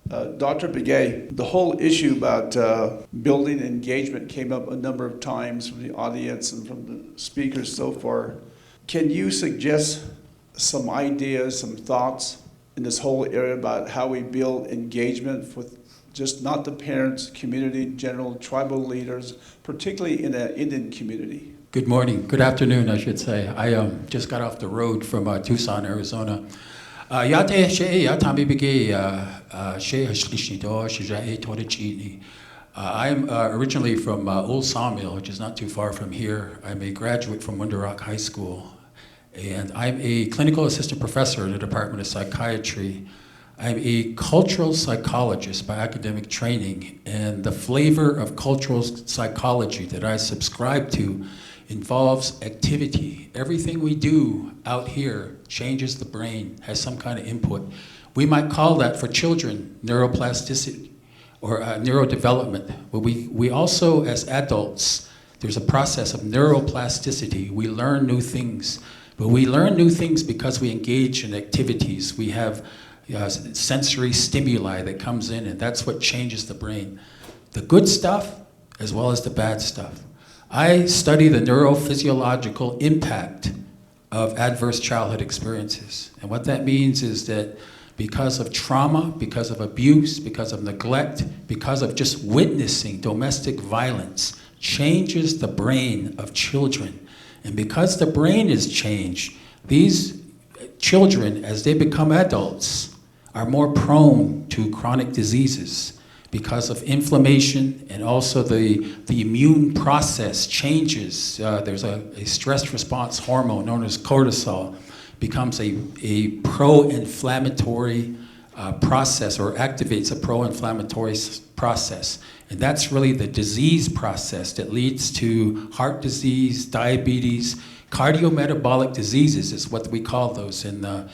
Dr. Begay, the whole issue about building engagement came up a number of times from the audience and from the speakers so far. Can you suggest some ideas, some thoughts in this whole area about how we build engagement with just not the parents, community in general, tribal leaders, particularly in the Indian community? Good morning, good afternoon, I should say. I just got off the road from Tucson, Arizona. I'm originally from Old Sawmill, which is not too far from here. I'm a graduate from Winter Rock High School, and I'm a clinical assistant professor in the Department of Psychiatry. I'm a cultural psychologist by academic training, and the flavor of cultural psychology that I subscribe to involves activity. Everything we do out here changes the brain, has some kind of input. We might call that for children neuroplasticity or neurodevelopment. But we also, as adults, there's a process of neuroplasticity. We learn new things. But we learn new things because we engage in activities. We have sensory stimuli that comes in, and that's what changes the brain. The good stuff as well as the bad stuff. I study the neurophysiological impact of adverse childhood experiences. And what that means is that because of trauma, because of abuse, because of neglect, because of just witnessing domestic violence, changes the brain of children. And because the brain is changed, these children, as they become adults, are more prone to chronic diseases because of inflammation, and also the immune process changes. There's a stress response hormone known as cortisol, becomes a pro-inflammatory process, or activates a pro-inflammatory process. And that's really the disease process that leads to heart disease, diabetes, cardiometabolic diseases is what we call those in a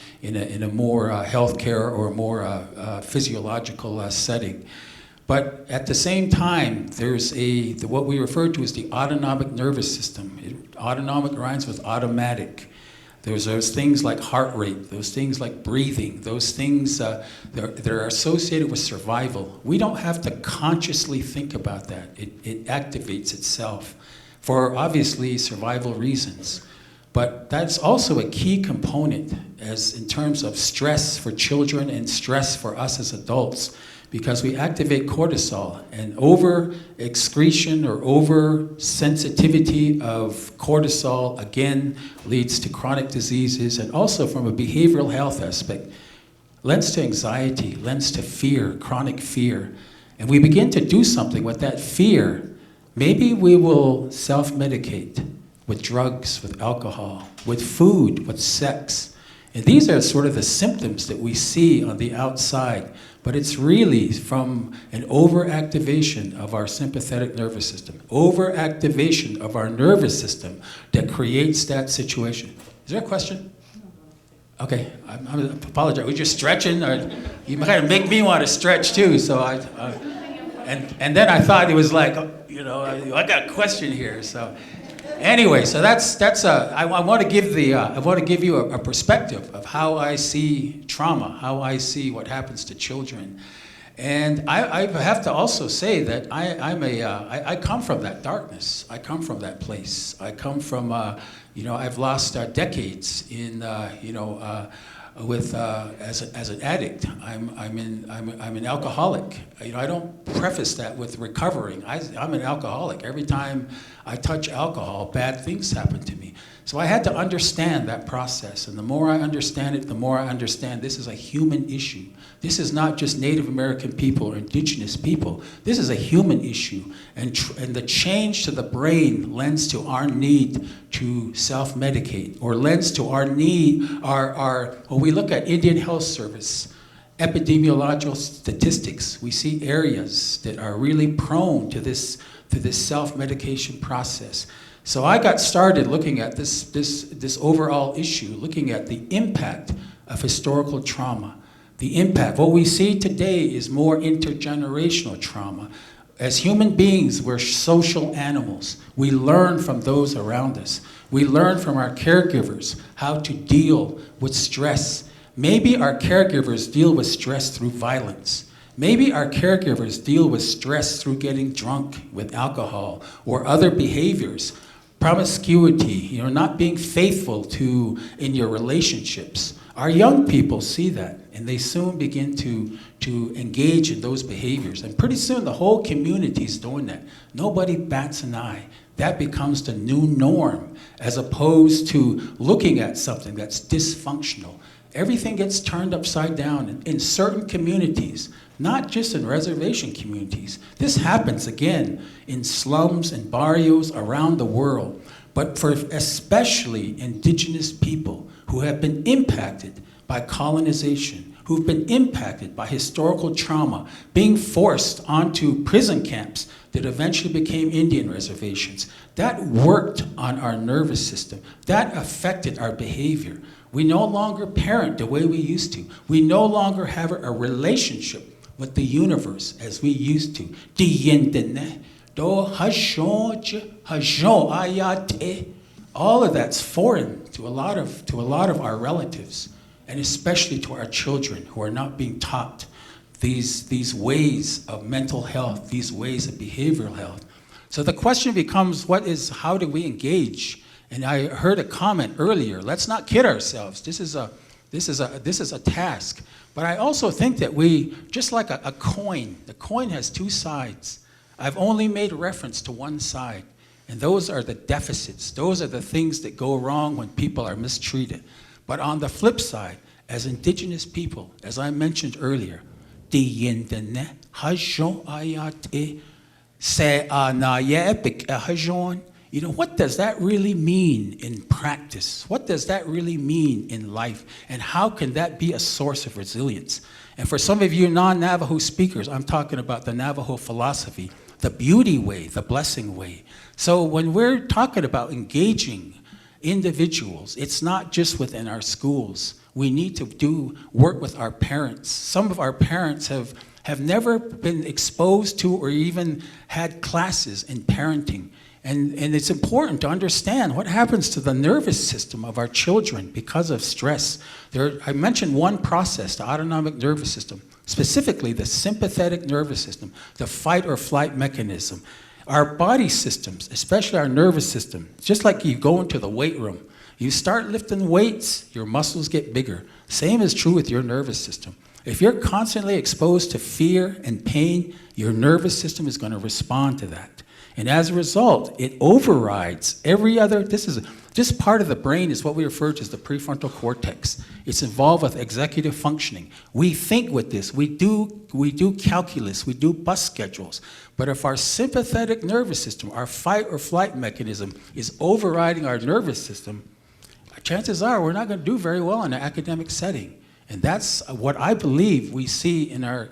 more healthcare or more physiological setting. But at the same time, there's what we refer to as the autonomic nervous system. Autonomic rhymes with automatic. There's those things like heart rate, those things like breathing, those things that are associated with survival. We don't have to consciously think about that. It activates itself for obviously survival reasons. But that's also a key component as in terms of stress for children and stress for us as adults, because we activate cortisol, and over excretion or over sensitivity of cortisol again leads to chronic diseases, and also from a behavioral health aspect lends to anxiety, lends to fear, chronic fear. And we begin to do something with that fear. Maybe we will self-medicate with drugs, with alcohol, with food, with sex. And these are sort of the symptoms that we see on the outside, but it's really from an overactivation of our sympathetic nervous system, overactivation of our nervous system that creates that situation. Is there a question? Okay, I apologize. We're just stretching, or you kind of make me want to stretch too. So and then I thought it was like, I got a question here. So anyway, so I want to give you a perspective of how I see trauma, how I see what happens to children. And I have to also say that I come from that darkness. I come from that place. I come from, I've lost decades in, as an addict. I'm an alcoholic. I don't preface that with recovering. I'm an alcoholic. Every time I touch alcohol, bad things happen to me. So I had to understand that process, and the more I understand it, the more I understand this is a human issue. This is not just Native American people or indigenous people. This is a human issue, and the change to the brain lends to our need to self-medicate, or lends to our need, when we look at Indian Health Service, epidemiological statistics, we see areas that are really prone to this self-medication process. So I got started looking at this overall issue, looking at the impact of historical trauma. The impact, what we see today is more intergenerational trauma. As human beings, we're social animals. We learn from those around us. We learn from our caregivers how to deal with stress. Maybe our caregivers deal with stress through violence. Maybe our caregivers deal with stress through getting drunk with alcohol or other behaviors, promiscuity, not being faithful in your relationships. Our young people see that, and they soon begin to engage in those behaviors. And pretty soon the whole community is doing that. Nobody bats an eye. That becomes the new norm, as opposed to looking at something that's dysfunctional. Everything gets turned upside down in certain communities, not just in reservation communities. This happens, again, in slums and barrios around the world, but for especially indigenous people who have been impacted by colonization, who've been impacted by historical trauma, being forced onto prison camps that eventually became Indian reservations. That worked on our nervous system. That affected our behavior. We no longer parent the way we used to. We no longer have a relationship with the universe as we used to. All of that's foreign to a lot of our relatives, and especially to our children who are not being taught these ways of mental health, these ways of behavioral health. So the question becomes, how do we engage? And I heard a comment earlier. Let's not kid ourselves. This is a task. But I also think that we, just like a coin, the coin has two sides. I've only made reference to one side, and those are the deficits. Those are the things that go wrong when people are mistreated. But on the flip side, as indigenous people, as I mentioned earlier, what does that really mean in practice? What does that really mean in life? And how can that be a source of resilience? And for some of you non-Navajo speakers, I'm talking about the Navajo philosophy, the beauty way, the blessing way. So when we're talking about engaging individuals, it's not just within our schools. We need to work with our parents. Some of our parents have never been exposed to or even had classes in parenting. And it's important to understand what happens to the nervous system of our children because of stress. I mentioned one process, the autonomic nervous system, specifically the sympathetic nervous system, the fight or flight mechanism. Our body systems, especially our nervous system, just like you go into the weight room, you start lifting weights, your muscles get bigger. Same is true with your nervous system. If you're constantly exposed to fear and pain, your nervous system is going to respond to that. And as a result, it overrides every other, this part of the brain is what we refer to as the prefrontal cortex. It's involved with executive functioning. We think with this, we do calculus, we do bus schedules. But if our sympathetic nervous system, our fight or flight mechanism is overriding our nervous system, chances are we're not going to do very well in an academic setting. And that's what I believe we see in our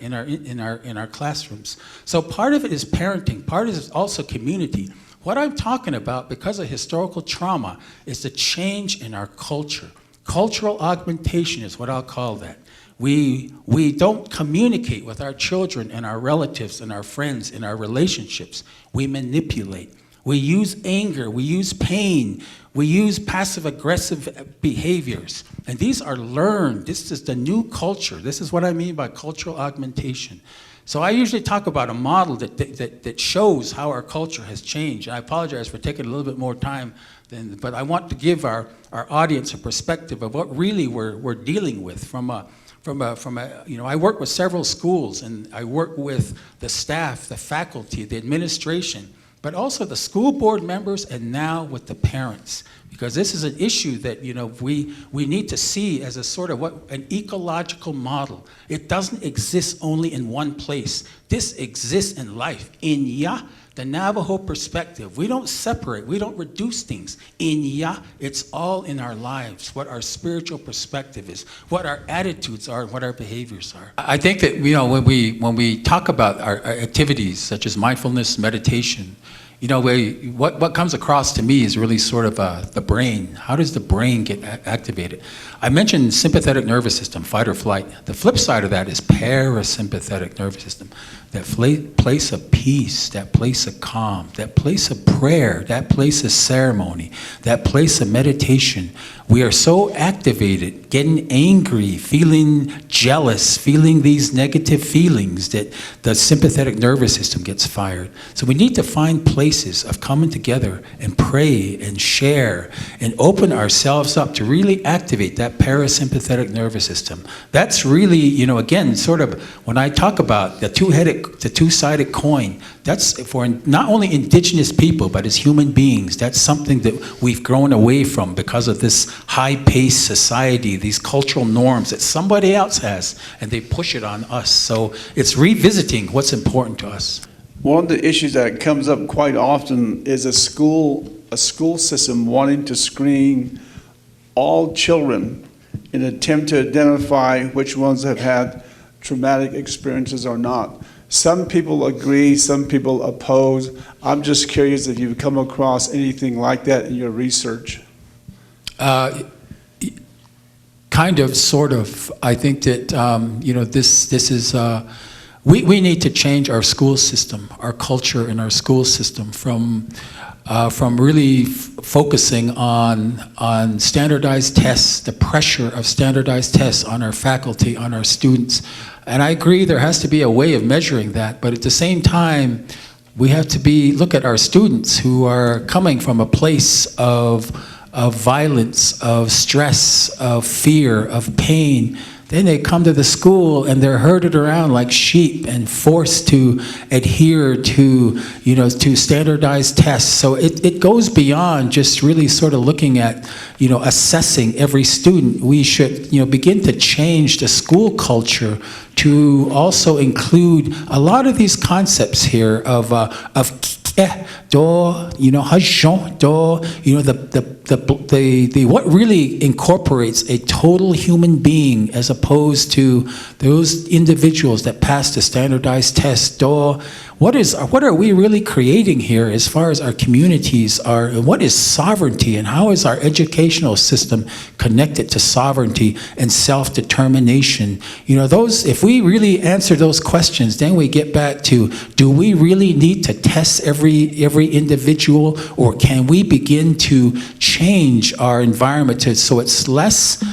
classrooms. So part of it is parenting, part of it is also community. What I'm talking about, because of historical trauma, is the change in our culture. Cultural augmentation is what I'll call that. We don't communicate with our children and our relatives and our friends in our relationships. We manipulate. We use anger, we use pain, we use passive-aggressive behaviors. And these are learned. This is the new culture. This is what I mean by cultural augmentation. So I usually talk about a model that shows how our culture has changed. And I apologize for taking a little bit more time, but I want to give our audience a perspective of what really we're dealing with I work with several schools, and I work with the staff, the faculty, the administration, but also the school board members, and now with the parents, because this is an issue that we need to see as a sort of an ecological model. It doesn't exist only in one place. This exists in life. In the Navajo perspective, we don't separate, we don't reduce things. In it's all in our lives, what our spiritual perspective is, what our attitudes are, and what our behaviors are. I think that when we talk about our activities such as mindfulness, meditation, You know, what comes across to me is really sort of the brain. How does the brain get activated? I mentioned sympathetic nervous system, fight or flight. The flip side of that is parasympathetic nervous system. That place of peace, that place of calm, that place of prayer, that place of ceremony, that place of meditation. We are so activated, getting angry, feeling jealous, feeling these negative feelings, that the sympathetic nervous system gets fired. So we need to find places of coming together and pray and share and open ourselves up to really activate that parasympathetic nervous system. That's really, you know, again, sort of when I talk about the two-sided coin, that's for not only indigenous people, but as human beings. That's something that we've grown away from because of this high-paced society, these cultural norms that somebody else has, and they push it on us. So it's revisiting what's important to us. One of the issues that comes up quite often is a school system wanting to screen all children in an attempt to identify which ones have had traumatic experiences or not. Some people agree, some people oppose. I'm just curious if you've come across anything like that in your research. Kind of, sort of. I think that you know, this is we need to change our school system, our culture in our school system from really focusing on standardized tests, the pressure of standardized tests on our faculty, on our students. And I agree there has to be a way of measuring that, but at the same time, we have to look at our students who are coming from a place of violence, of stress, of fear, of pain. Then they come to the school and they're herded around like sheep and forced to adhere to, you know, to standardized tests. So it goes beyond just really sort of looking at, you know, assessing every student. We should, you know, begin to change the school culture to also include a lot of these concepts here of do, you know, do, you know, the what really incorporates a total human being as opposed to those individuals that pass the standardized test. Do, what are we really creating here as far as our communities are, and what is sovereignty, and how is our educational system connected to sovereignty and self-determination? You know, those, if we really answer those questions, then we get back to, do we really need to test every individual, or can we begin to change our environment so it's less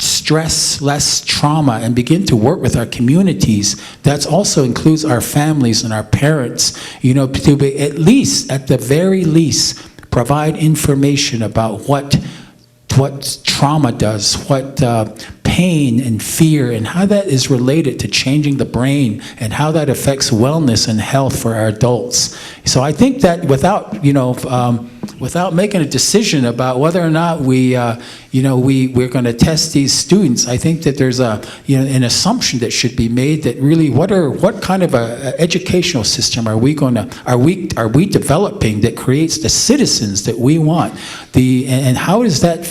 stress, less trauma, and begin to work with our communities? That also includes our families and our parents, you know, to be at the very least, provide information about what trauma does, what pain and fear, and how that is related to changing the brain, and how that affects wellness and health for our adults. So I think that without, you know, without making a decision about whether or not we're going to test these students, I think that there's an assumption that should be made that really what kind of a educational system are we developing that creates the citizens that we want? And how does that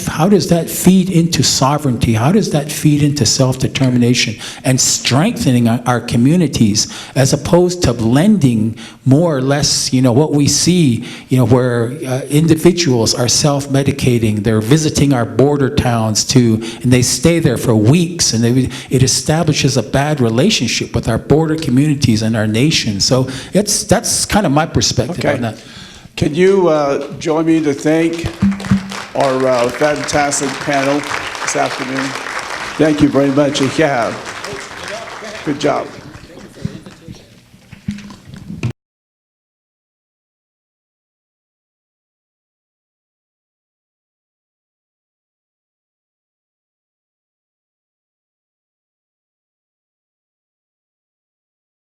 feed into sovereignty? How does that feed into self-determination and strengthening our communities, as opposed to blending more or less, you know, what we see, you know, where individuals are self-medicating, they're visiting our border towns and they stay there for weeks, and it establishes a bad relationship with our border communities and our nation. So that's kind of my perspective on that. Can you join me to thank our fantastic panel this afternoon? Thank you very much. Yeah. Good job.